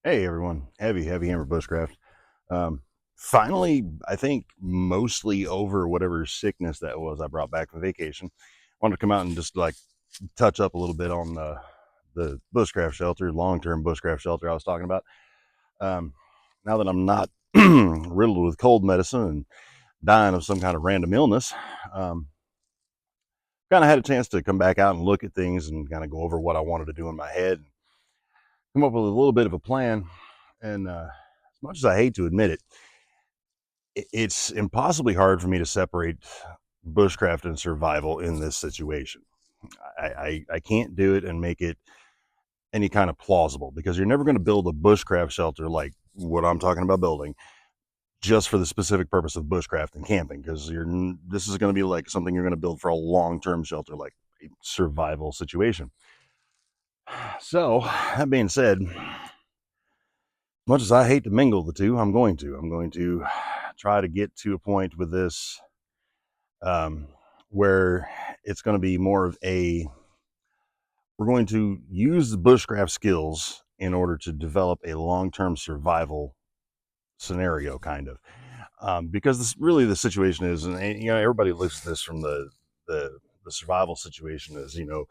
Hey everyone, heavy hammer bushcraft. Um, Finally, I think mostly over whatever sickness that was I brought back from vacation. Wanted to come out and just like touch up a little bit on the bushcraft shelter, long-term bushcraft shelter I was talking about. Um, Now that I'm not riddled with cold medicine and dying of some kind of random illness, um, kind of had a chance to come back out and look at things and kind of go over what I wanted to do in my head, come up with a little bit of a plan. And as much as I hate to admit it, it's impossibly hard for me to separate bushcraft and survival in this situation. I can't do it and make it any kind of plausible because you're never going to build a bushcraft shelter like what I'm talking about building just for the specific purpose of bushcraft and camping, because this is going to be like something you're going to build for a long-term shelter, like a survival situation. So that being said, much as I hate to mingle the two, I'm going to try to get to a point with this um, where it's going to be more of a we're going to use the bushcraft skills in order to develop a long-term survival scenario, kind of, because this really the situation is, and you know, everybody looks at this from the, the survival situation as, you know,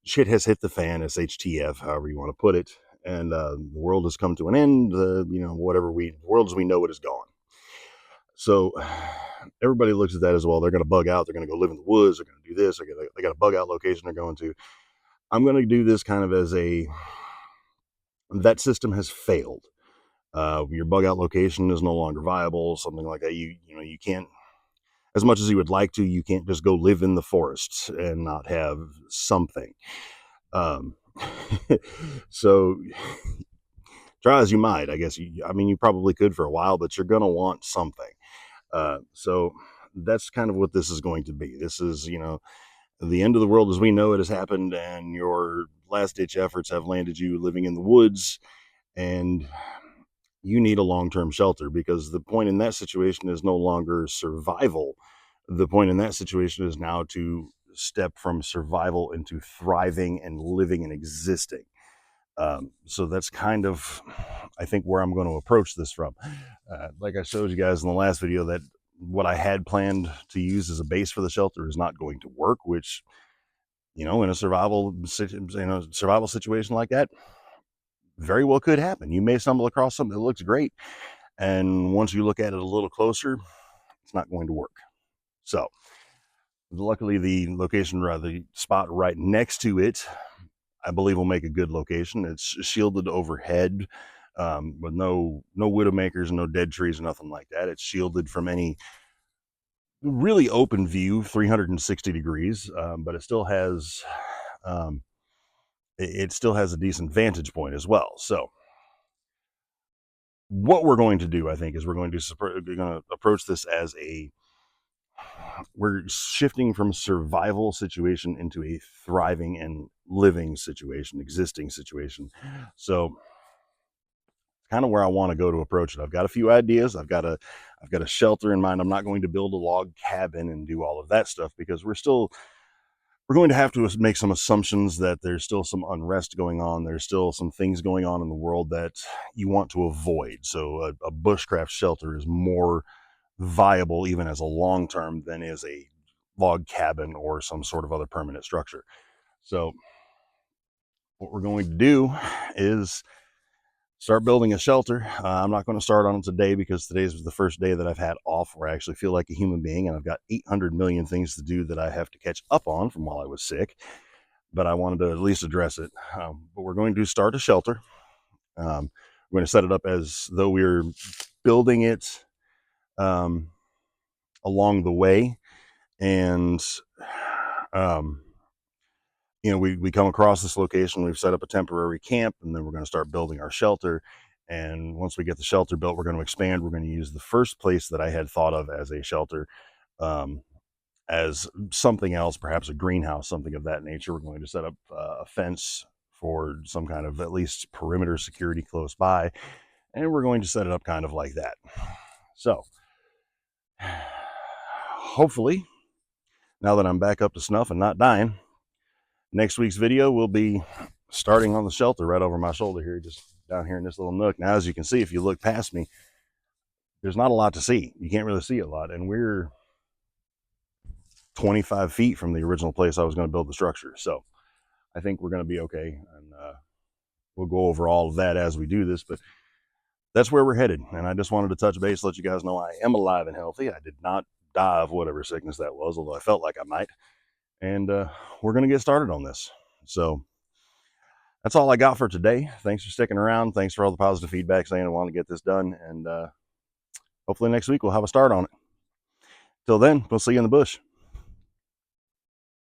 shit has hit the fan, SHTF, however you want to put it, and the world has come to an end. You know, the world as we know it is gone. So everybody looks at that as, well, they're going to bug out. They're going to go live in the woods. They're going to do this. They got a bug out location they're going to. I'm going to do this kind of as a that system has failed. Your bug out location is no longer viable. Something like that. You know, you can't, as much as you would like to, you can't just go live in the forests and not have something. Um, so try as you might, I guess. I mean, you probably could for a while, but you're going to want something. So that's kind of what this is going to be. This is, you know, the end of the world as we know it has happened, and your last ditch efforts have landed you living in the woods, and you need a long term shelter, because the point in that situation is no longer survival. The point in that situation is now to step from survival into thriving and living and existing. So that's kind of, I think, where I'm going to approach this from. Like I showed you guys in the last video, that what I had planned to use as a base for the shelter is not going to work, which, you know, in a survival situation like that, very well could happen. You may stumble across something that looks great, and once you look at it a little closer, it's not going to work. So luckily, the location, or the spot right next to it, I believe will make a good location. It's shielded overhead, with no widowmakers, no dead trees, nothing like that. It's shielded from any really open view, 360 degrees, but um, it still has a decent vantage point as well. So what we're going to do, I think, is we're going to approach this as we're shifting from survival situation into a thriving and living situation, existing situation. So kind of where I want to go to approach it. I've got a few ideas. I've got a shelter in mind. I'm not going to build a log cabin and do all of that stuff, because we're going to have to make some assumptions that there's still some unrest going on. There's still some things going on in the world that you want to avoid. So a bushcraft shelter is more viable, even as a long term, than is a log cabin or some sort of other permanent structure. So what we're going to do is start building a shelter. I'm not going to start on it today, because today's the first day that I've had off where I actually feel like a human being, and I've got 800 million things to do that I have to catch up on from while I was sick. But I wanted to at least address it. But we're going to start a shelter. We're going to set it up as though we're building it um, along the way, and um, you know, we come across this location, we've set up a temporary camp, and then we're going to start building our shelter. And once we get the shelter built, we're going to expand. We're going to use the first place that I had thought of as a shelter um, as something else, perhaps a greenhouse, something of that nature. We're going to set up a fence for some kind of at least perimeter security close by, and we're going to set it up kind of like that. So hopefully, now that I'm back up to snuff and not dying, next week's video will be starting on the shelter right over my shoulder here, just down here in this little nook. Now, as you can see, if you look past me, there's not a lot to see. You can't really see a lot, and we're 25 feet from the original place I was going to build the structure. So I think we're going to be okay, and we'll go over all of that as we do this, but that's where we're headed. And I just wanted to touch base, let you guys know I am alive and healthy. I did not die of whatever sickness that was, although I felt like I might. And we're going to get started on this. So that's all I got for today. Thanks for sticking around. Thanks for all the positive feedback saying I want to get this done. And hopefully next week we'll have a start on it. Till then, we'll see you in the bush.